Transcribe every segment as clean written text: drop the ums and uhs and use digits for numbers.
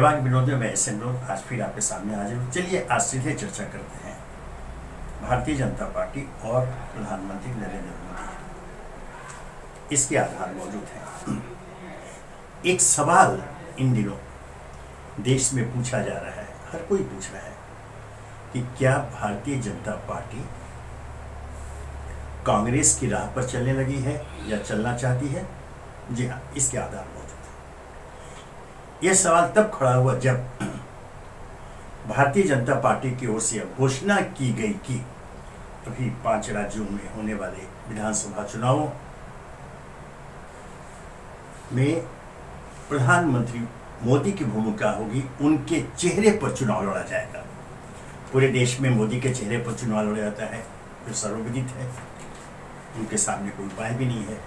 सहवाग विनोद में मैं ऐसे लोग आज फिर आपके सामने आ जाऊँ। चलिए आज सीधे चर्चा करते हैं भारतीय जनता पार्टी और प्रधानमंत्री नरेंद्र मोदी। इसके आधार मौजूद हैं। एक सवाल इन दिनों देश में पूछा जा रहा है, हर कोई पूछ रहा है कि क्या भारतीय जनता पार्टी कांग्रेस की राह पर चलने लगी है या चलना चाहती है। जी हाँ, इसके आधार मौजूद है। यह सवाल तब खड़ा हुआ जब भारतीय जनता पार्टी की ओर से घोषणा की गई कि अभी 5 राज्यों में होने वाले विधानसभा चुनावों में प्रधानमंत्री मोदी की भूमिका होगी, उनके चेहरे पर चुनाव लड़ा जाएगा। पूरे देश में मोदी के चेहरे पर चुनाव लड़ा जाता है, जो सर्वविदित है, उनके सामने कोई उपाय भी नहीं है।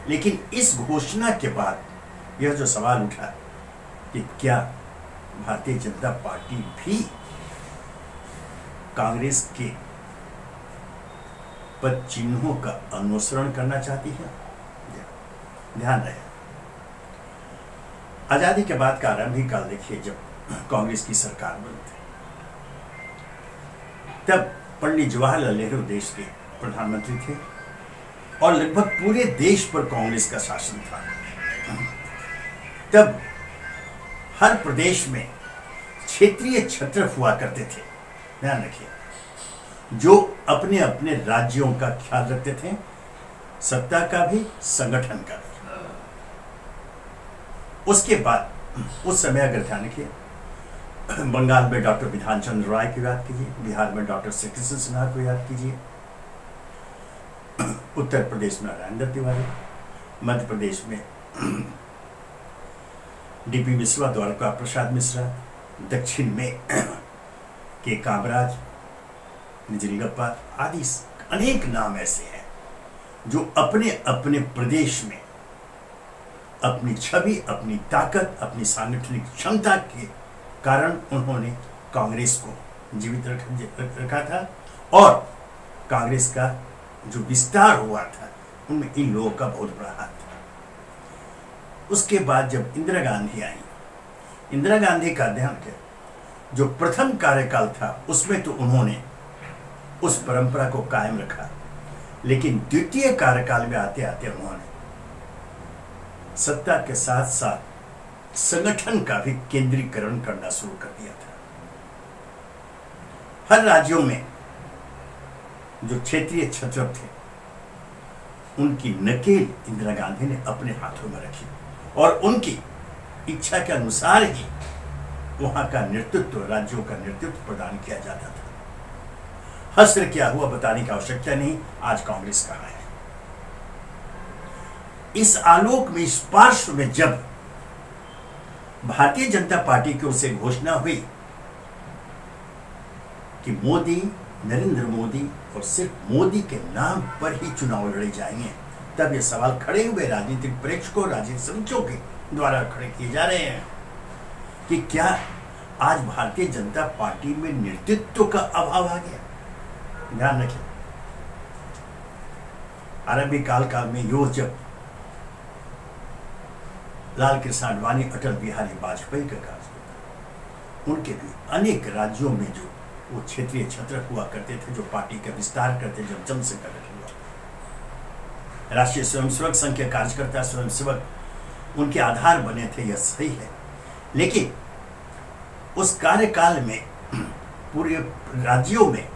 लेकिन इस घोषणा के बाद यह जो सवाल उठा कि क्या भारतीय जनता पार्टी भी कांग्रेस के पद चिन्हों का अनुसरण करना चाहती है। ध्यान रहे, आजादी के बाद का आरंभिक काल देखिए, जब कांग्रेस की सरकार बनी थी तब पंडित जवाहरलाल नेहरू देश के प्रधानमंत्री थे और लगभग पूरे देश पर कांग्रेस का शासन था। तब हर प्रदेश में क्षेत्रीय छत्र हुआ करते थे। ध्यान रखिए, जो अपने अपने राज्यों का ख्याल रखते थे, सत्ता का भी, संगठन का भी। उसके बाद उस समय अगर ध्यान रखिए, बंगाल में डॉक्टर विधान चंद्र राय को याद कीजिए, बिहार में डॉक्टर श्री कृष्ण सिन्हा को याद कीजिए, उत्तर प्रदेश में नारायण दत्त तिवारी, मध्य प्रदेश में डीपी मिश्रा, द्वारका प्रसाद मिश्रा, दक्षिण में के कामराज, निजलिंगप्पा आदि अनेक नाम ऐसे हैं जो अपने अपने प्रदेश में अपनी छवि, अपनी ताकत, अपनी सांगठनिक क्षमता के कारण उन्होंने कांग्रेस को जीवित रखा था और कांग्रेस का जो विस्तार हुआ था उनमें इन लोगों का बहुत बड़ा हाथ था। उसके बाद जब इंदिरा गांधी आई, इंदिरा गांधी का ध्यान किया, जो प्रथम कार्यकाल था उसमें तो उन्होंने उस परंपरा को कायम रखा, लेकिन द्वितीय कार्यकाल में आते आते उन्होंने सत्ता के साथ साथ संगठन का भी केंद्रीकरण करना शुरू कर दिया था। हर राज्यों में जो क्षेत्रीय छत्र थे उनकी नकेल इंदिरा गांधी ने अपने हाथों में रखी और उनकी इच्छा के अनुसार ही वहां का नेतृत्व, राज्यों का नेतृत्व प्रदान किया जाता था। हस्र क्या हुआ बताने की आवश्यकता नहीं, आज कांग्रेस कहां है। इस आलोक में, इस पार्श्व में जब भारतीय जनता पार्टी की ओर से घोषणा हुई कि मोदी, नरेंद्र मोदी और सिर्फ मोदी के नाम पर ही चुनाव लड़े जाएंगे, तब ये सवाल खड़े हुए राजनीतिक प्रेक्षकों, राजनीतिक समीक्षकों के द्वारा खड़े किए जा रहे हैं कि क्या आज भारतीय जनता पार्टी में नेतृत्व का अभाव आ गया। ध्यान रखिए, आरंभिक काल में यो जब लाल कृष्ण आडवाणी, अटल बिहारी वाजपेयी का काल, उनके भी अनेक राज्यों में जो वो क्षेत्रीय छत्र हुआ करते थे, जो पार्टी का विस्तार करते, जब जनसंघ का गठन हुआ, राष्ट्रीय स्वयंसेवक संघ के कार्यकर्ता, स्वयंसेवक उनके आधार बने थे, यह सही है। लेकिन उस कार्यकाल में पूरे राज्यों में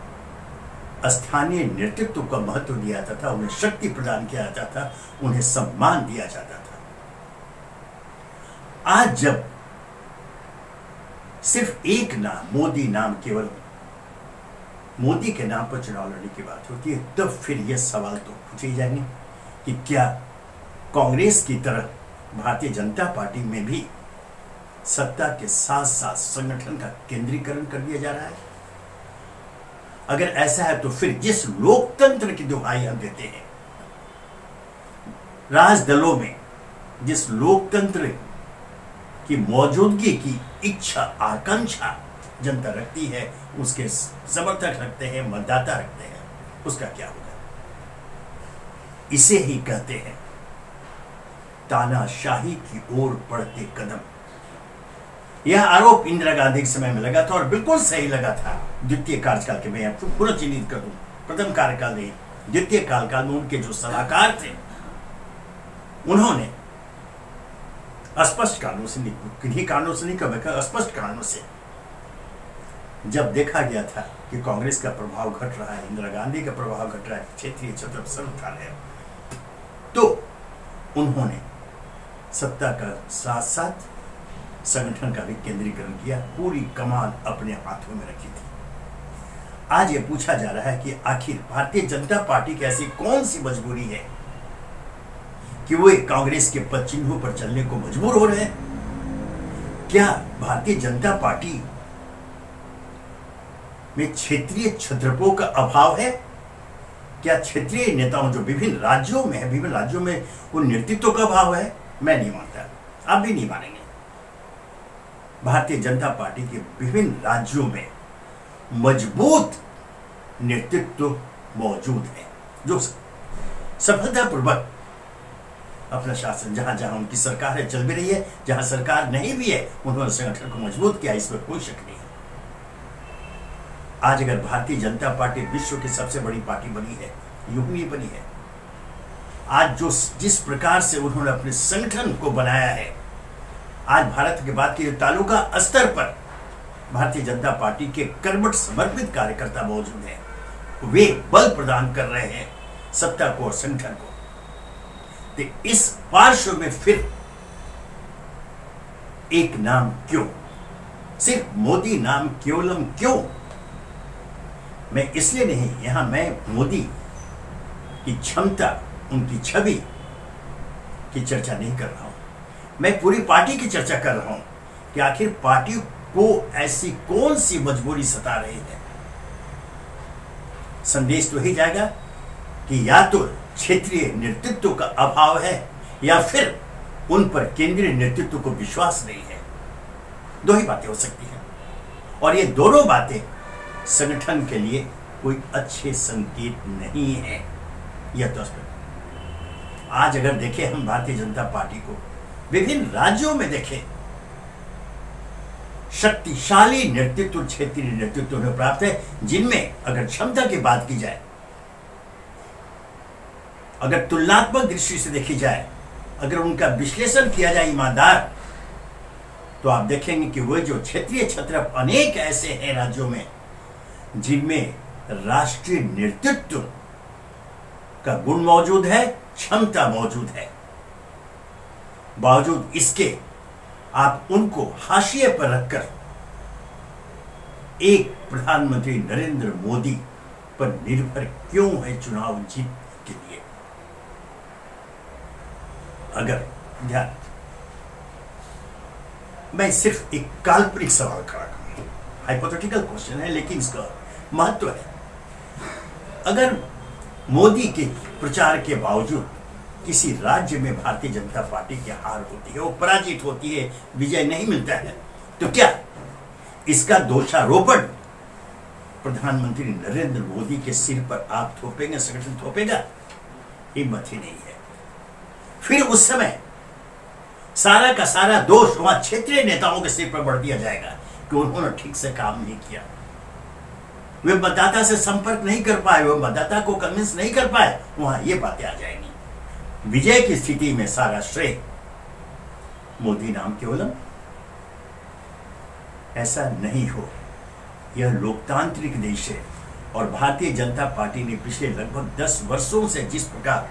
स्थानीय नेतृत्व का महत्व दिया जाता था, उन्हें शक्ति प्रदान किया जाता था, उन्हें सम्मान दिया जाता था। आज जब सिर्फ एक नाम, मोदी नाम, केवल मोदी के नाम पर चुनाव लड़ने की बात होती है, तब फिर यह सवाल तो पूछे जाएंगे कि क्या कांग्रेस की तरह भारतीय जनता पार्टी में भी सत्ता के साथ साथ संगठन का केंद्रीकरण कर दिया जा रहा है। अगर ऐसा है तो फिर जिस लोकतंत्र की दुहाई हम देते हैं, राजदलों में जिस लोकतंत्र की मौजूदगी की इच्छा, आकांक्षा जनता रखती है, उसके समर्थक रखते हैं, मतदाता रखते हैं, उसका क्या होगा। इसे ही कहते हैं तानाशाही की ओर बढ़ते कदम। यह आरोप इंदिरा गांधी के समय में लगा था और बिल्कुल सही लगा था। द्वितीय कार्यकाल के, मैं आपको पूरा चिन्हित कर दूं, प्रथम कार्यकाल नहीं, द्वितीय कार्यकाल में उनके जो सलाहकार थे उन्होंने स्पष्ट कारणों से, किन्हीं कारणों से नहीं कहा, स्पष्ट कारणों से जब देखा गया था कि कांग्रेस का प्रभाव घट रहा है, इंदिरा गांधी का प्रभाव घट रहा है, क्षेत्रीय छत्र संगठन है, तो उन्होंने सत्ता का साथ साथ संगठन का भी केंद्रीकरण किया, पूरी कमान अपने हाथों में रखी थी। आज ये पूछा जा रहा है कि आखिर भारतीय जनता पार्टी की ऐसी कौन सी मजबूरी है कि वो कांग्रेस के पद चिन्हों पर चलने को मजबूर हो रहे हैं। क्या भारतीय जनता पार्टी में क्षेत्रीय छत्रपों का अभाव है? क्या क्षेत्रीय नेताओं जो विभिन्न राज्यों में है, विभिन्न राज्यों में उन नेतृत्व का अभाव है? मैं नहीं मानता, आप भी नहीं मानेंगे। भारतीय जनता पार्टी के विभिन्न राज्यों में मजबूत नेतृत्व मौजूद है जो सफलतापूर्वक अपना शासन, जहां जहां उनकी सरकार है चल भी रही है, जहां सरकार नहीं भी है उन्होंने संगठन को मजबूत किया, इसमें कोई शक नहीं है। आज अगर भारतीय जनता पार्टी विश्व की सबसे बड़ी पार्टी बनी है, यूं ही बनी है, आज जो जिस प्रकार से उन्होंने अपने संगठन को बनाया है, आज भारत के बाद के तालुका स्तर पर भारतीय जनता पार्टी के कर्मठ समर्पित कार्यकर्ता मौजूद हैं, वे बल प्रदान कर रहे हैं सत्ता को और संगठन को। तो इस पार्श्व में फिर एक नाम क्यों, सिर्फ मोदी नाम केवलम क्यों? मैं इसलिए नहीं, यहां मैं मोदी की क्षमता, उनकी छवि की चर्चा नहीं कर रहा हूं, मैं पूरी पार्टी की चर्चा कर रहा हूं कि आखिर पार्टी को ऐसी कौन सी मजबूरी सता रही है। संदेश तो ही जाएगा कि या तो क्षेत्रीय नेतृत्व का अभाव है या फिर उन पर केंद्रीय नेतृत्व को विश्वास नहीं है। दो ही बातें हो सकती हैं और ये दोनों बातें संगठन के लिए कोई अच्छे संकेत नहीं है। यह तो आज अगर देखें हम भारतीय जनता पार्टी को विभिन्न राज्यों में देखें, शक्तिशाली नेतृत्व, क्षेत्रीय नेतृत्व में प्राप्त है, जिनमें अगर क्षमता की बात की जाए, अगर तुलनात्मक दृष्टि से देखी जाए, अगर उनका विश्लेषण किया जाए ईमानदार, तो आप देखेंगे कि वो जो क्षेत्रीय छत्र अनेक ऐसे हैं राज्यों में जिनमें राष्ट्रीय नेतृत्व का गुण मौजूद है, क्षमता मौजूद है। बावजूद इसके आप उनको हाशिए पर रखकर एक प्रधानमंत्री नरेंद्र मोदी पर निर्भर क्यों है चुनाव जीत के लिए? अगर ध्यान, मैं सिर्फ एक काल्पनिक सवाल खड़ा करूंगा, हाइपोथेटिकल क्वेश्चन है लेकिन इसका महत्व है। अगर मोदी के प्रचार के बावजूद किसी राज्य में भारतीय जनता पार्टी की हार होती है, वो पराजित होती है, विजय नहीं मिलता है, तो क्या इसका दोषारोपण प्रधानमंत्री नरेंद्र मोदी के सिर पर आप थोपेंगे, संगठन थोपेगा? हिम्मत ही नहीं है। फिर उस समय सारा का सारा दोष वहां क्षेत्रीय नेताओं के सिर पर बढ़ दिया जाएगा कि उन्होंने ठीक से काम नहीं किया, वे मतदाता से संपर्क नहीं कर पाए, वे मतदाता को कन्विंस नहीं कर पाए, वहां ये बातें आ जाएंगी। विजय की स्थिति में सारा श्रेय मोदी नाम केवलम, ऐसा नहीं हो। यह लोकतांत्रिक देश है और भारतीय जनता पार्टी ने पिछले लगभग 10 वर्षों से जिस प्रकार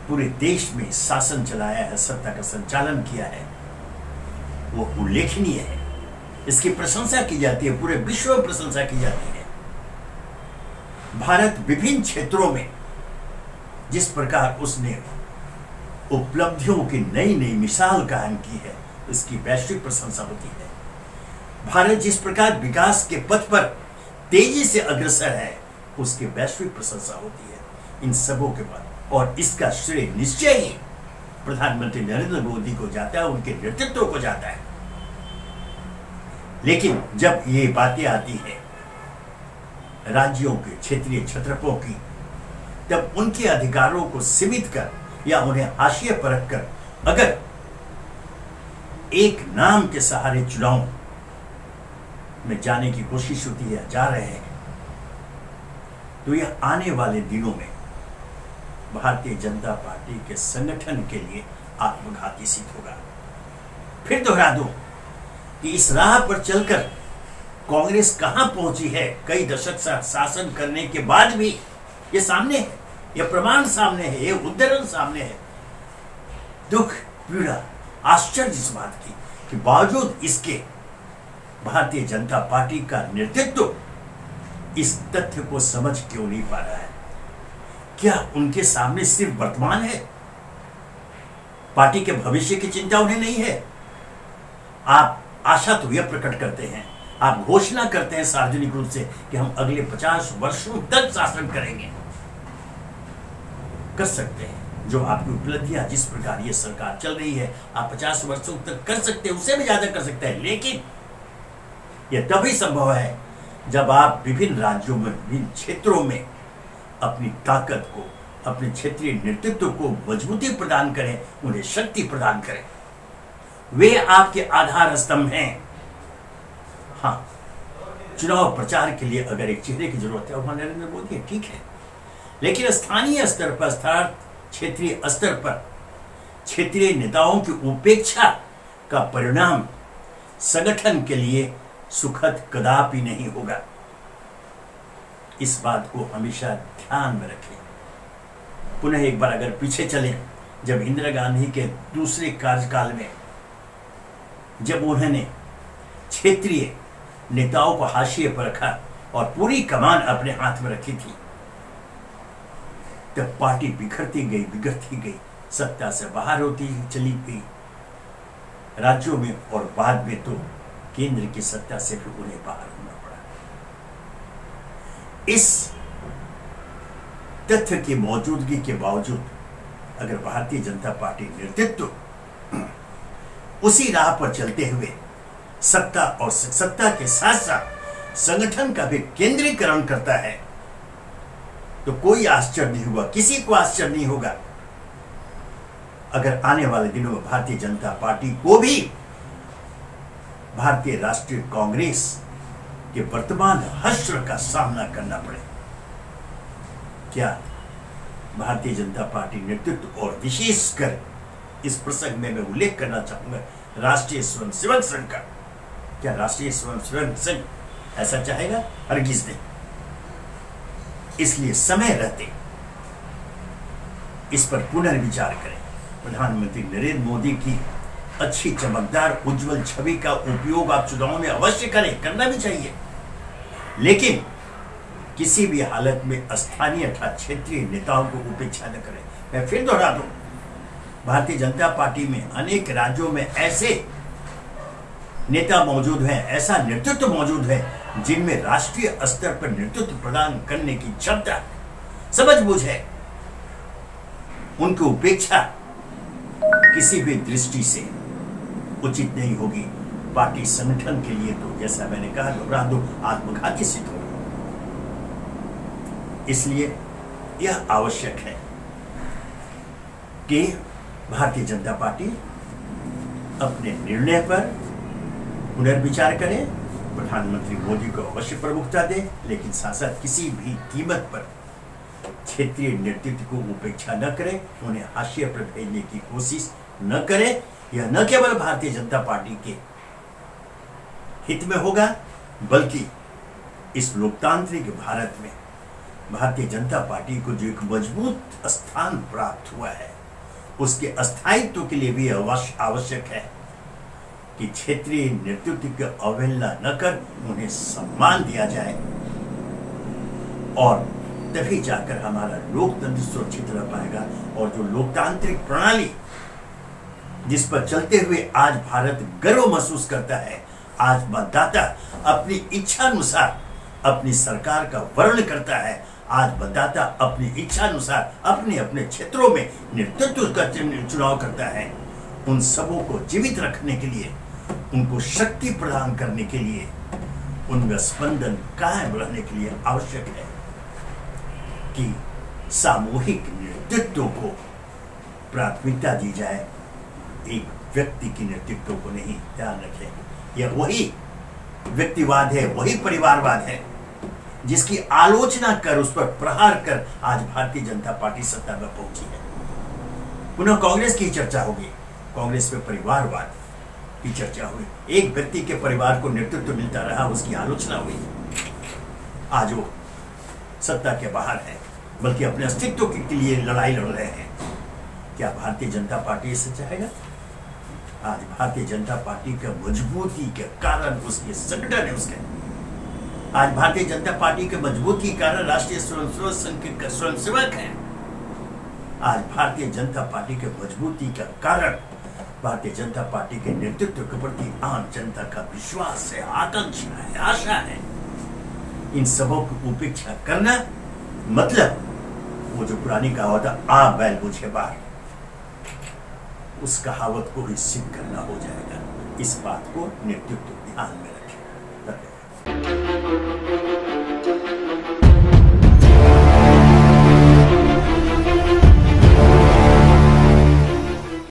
पूरे देश में शासन चलाया है, सत्ता का संचालन किया है, वो उल्लेखनीय है। इसकी प्रशंसा की जाती है, पूरे विश्व में प्रशंसा की जाती है। भारत विभिन्न क्षेत्रों में जिस प्रकार उसने उपलब्धियों की नई नई मिसाल कायम की है, इसकी वैश्विक प्रशंसा होती है। भारत जिस प्रकार विकास के पथ पर तेजी से अग्रसर है, उसकी वैश्विक प्रशंसा होती है। इन सबों के बाद, और इसका श्रेय निश्चय ही प्रधानमंत्री नरेंद्र मोदी को जाता है, उनके नेतृत्व को जाता है। लेकिन जब ये बातें आती है राज्यों के क्षेत्रीय छत्रपों की, तब उनके अधिकारों को सीमित कर या उन्हें हाशिए पर रखकर अगर एक नाम के सहारे चुनाव में जाने की कोशिश होती है, जा रहे हैं, तो यह आने वाले दिनों में भारतीय जनता पार्टी के संगठन के लिए आत्मघाती सिद्ध होगा। फिर दोहरा दूं कि इस राह पर चलकर कांग्रेस कहां पहुंची है, कई दशक शासन करने के बाद भी ये सामने है, ये प्रमाण सामने है, ये उदाहरण सामने है। दुख, पीड़ा, आश्चर्य इस बात की कि बावजूद इसके भारतीय जनता पार्टी का नेतृत्व इस तथ्य को समझ क्यों नहीं पा रहा है। क्या उनके सामने सिर्फ वर्तमान है, पार्टी के भविष्य की चिंता उन्हें नहीं है? आप आशा तो यह प्रकट करते हैं, आप घोषणा करते हैं सार्वजनिक रूप से कि हम अगले 50 वर्षों तक शासन करेंगे। कर सकते हैं, जो आपकी उपलब्धियां, जिस प्रकार ये सरकार चल रही है, आप 50 वर्षों तक कर सकते हैं, उससे भी ज्यादा कर सकते हैं। लेकिन यह तभी संभव है जब आप विभिन्न राज्यों में, विभिन्न क्षेत्रों में अपनी ताकत को, अपने क्षेत्रीय नेतृत्व को मजबूती प्रदान करें, उन्हें शक्ति प्रदान करें। वे आपके आधार स्तंभ हैं। हाँ, चुनाव प्रचार के लिए अगर एक चेहरे की जरूरत है, और नरेंद्र मोदी है, ठीक है, लेकिन स्थानीय स्तर पर, क्षेत्रीय स्तर पर क्षेत्रीय नेताओं की उपेक्षा का परिणाम संगठन के लिए सुखद कदापि नहीं होगा। इस बात को हमेशा ध्यान में रखें। पुनः एक बार अगर पीछे चलें, जब इंदिरा गांधी के दूसरे कार्यकाल में जब उन्होंने क्षेत्रीय नेताओं को हाशिए पर रखा और पूरी कमान अपने हाथ में रखी थी, तब पार्टी बिखरती गई, सत्ता से बाहर होती चली गई राज्यों में, और बाद में तो केंद्र की सत्ता से भी उन्हें बाहर होना पड़ा। इस तथ्य की मौजूदगी के बावजूद अगर भारतीय जनता पार्टी नेतृत्व उसी राह पर चलते हुए सत्ता के साथ साथ संगठन का भी केंद्रीकरण करता है, तो कोई आश्चर्य नहीं हुआ, किसी को आश्चर्य नहीं होगा अगर आने वाले दिनों में भारतीय जनता पार्टी को भी भारतीय राष्ट्रीय कांग्रेस के वर्तमान हश्र का सामना करना पड़े। क्या भारतीय जनता पार्टी नेतृत्व, और विशेषकर इस प्रसंग में मैं उल्लेख करना चाहूंगा राष्ट्रीय स्वयंसेवक संघ का, क्या राष्ट्रीय स्वयंसेवक संघ ऐसा चाहेगा? हरगिज नहीं। इसलिए समय रहते इस पर पुनर्विचार करें। प्रधानमंत्री नरेंद्र मोदी की अच्छी, चमकदार, उज्जवल छवि का उपयोग आप चुनाव में अवश्य करें, करना भी चाहिए, लेकिन किसी भी हालत में स्थानीय अर्थात क्षेत्रीय नेताओं को उपेक्षा न करें। मैं फिर दोहरा दूं, भारतीय जनता पार्टी में अनेक राज्यों में ऐसे नेता मौजूद हैं, ऐसा नेतृत्व मौजूद है जिनमें राष्ट्रीय स्तर पर नेतृत्व प्रदान करने की क्षमता, समझबूझ है। उनकी उपेक्षा किसी भी दृष्टि से उचित नहीं होगी। पार्टी संगठन के लिए तो, जैसा मैंने कहा, दोहरा दो, आत्मघाती सिद्ध होगी। इसलिए यह आवश्यक है कि भारतीय जनता पार्टी अपने निर्णय पर पुनर्विचार करे, प्रधानमंत्री मोदी को अवश्य प्रमुखता दे, लेकिन साथ साथ किसी भी कीमत पर क्षेत्रीय नेतृत्व को उपेक्षा न करे, उन्हें हाशिए पर भेजने की कोशिश न करे। यह न केवल भारतीय जनता पार्टी के हित में होगा, बल्कि इस लोकतांत्रिक भारत में भारतीय जनता पार्टी को जो एक मजबूत स्थान प्राप्त हुआ है, उसके अस्थायित्व के लिए भी आवश्यक है कि क्षेत्रीय नेतृत्व की अवहेलना न कर उन्हें सम्मान दिया जाए, और तभी जाकर हमारा लोकतंत्र सुरक्षित रह पाएगा। और जो लोकतांत्रिक प्रणाली जिस पर चलते हुए आज भारत गर्व महसूस करता है, आज मतदाता अपनी इच्छानुसार अपनी सरकार का वर्ण करता है, आज मतदाता अपनी इच्छानुसार अपने अपने क्षेत्रों में नेतृत्व का चुनाव करता है, उन सबों को जीवित रखने के लिए, उनको शक्ति प्रदान करने के लिए, उनका स्पंदन कायम रहने के लिए आवश्यक है कि सामूहिक नेतृत्व को प्राथमिकता दी जाए। एक व्यक्ति की नेतृत्व को नहीं, ध्यान रखें। यह वही व्यक्तिवाद है, वही परिवारवाद है जिसकी आलोचना कर, उस पर प्रहार कर आज भारतीय जनता पार्टी सत्ता में पहुंची है। पुनः कांग्रेस की चर्चा होगी, कांग्रेस में परिवारवाद की चर्चा हुई, एक व्यक्ति के परिवार को नेतृत्व मिलता रहा, उसकी आलोचना हुई। आज वो सत्ता के बाहर है, बल्कि अपने अस्तित्व के लिए लड़ाई लड़ रहे हैं। क्या भारतीय जनता पार्टी इसे चाहेगा? आज भारतीय जनता पार्टी के मजबूती के कारण, उसके संगठन है उसके, आज भारतीय जनता पार्टी के मजबूती के कारण राष्ट्रीय स्वयंसेवक संघ के स्वयंसेवक हैं। आज भारतीय जनता पार्टी के मजबूती के कारण भारतीय जनता पार्टी के नेतृत्व के प्रति आम जनता का विश्वास है, आकांक्षा है, आशा है। इन सबों की उपेक्षा करना मतलब वो जो पुरानी कहावत है, आ बैल मुझे बार, उस कहावत को ही सिद्ध करना हो जाएगा। इस बात को नेतृत्व ध्यान में रखें।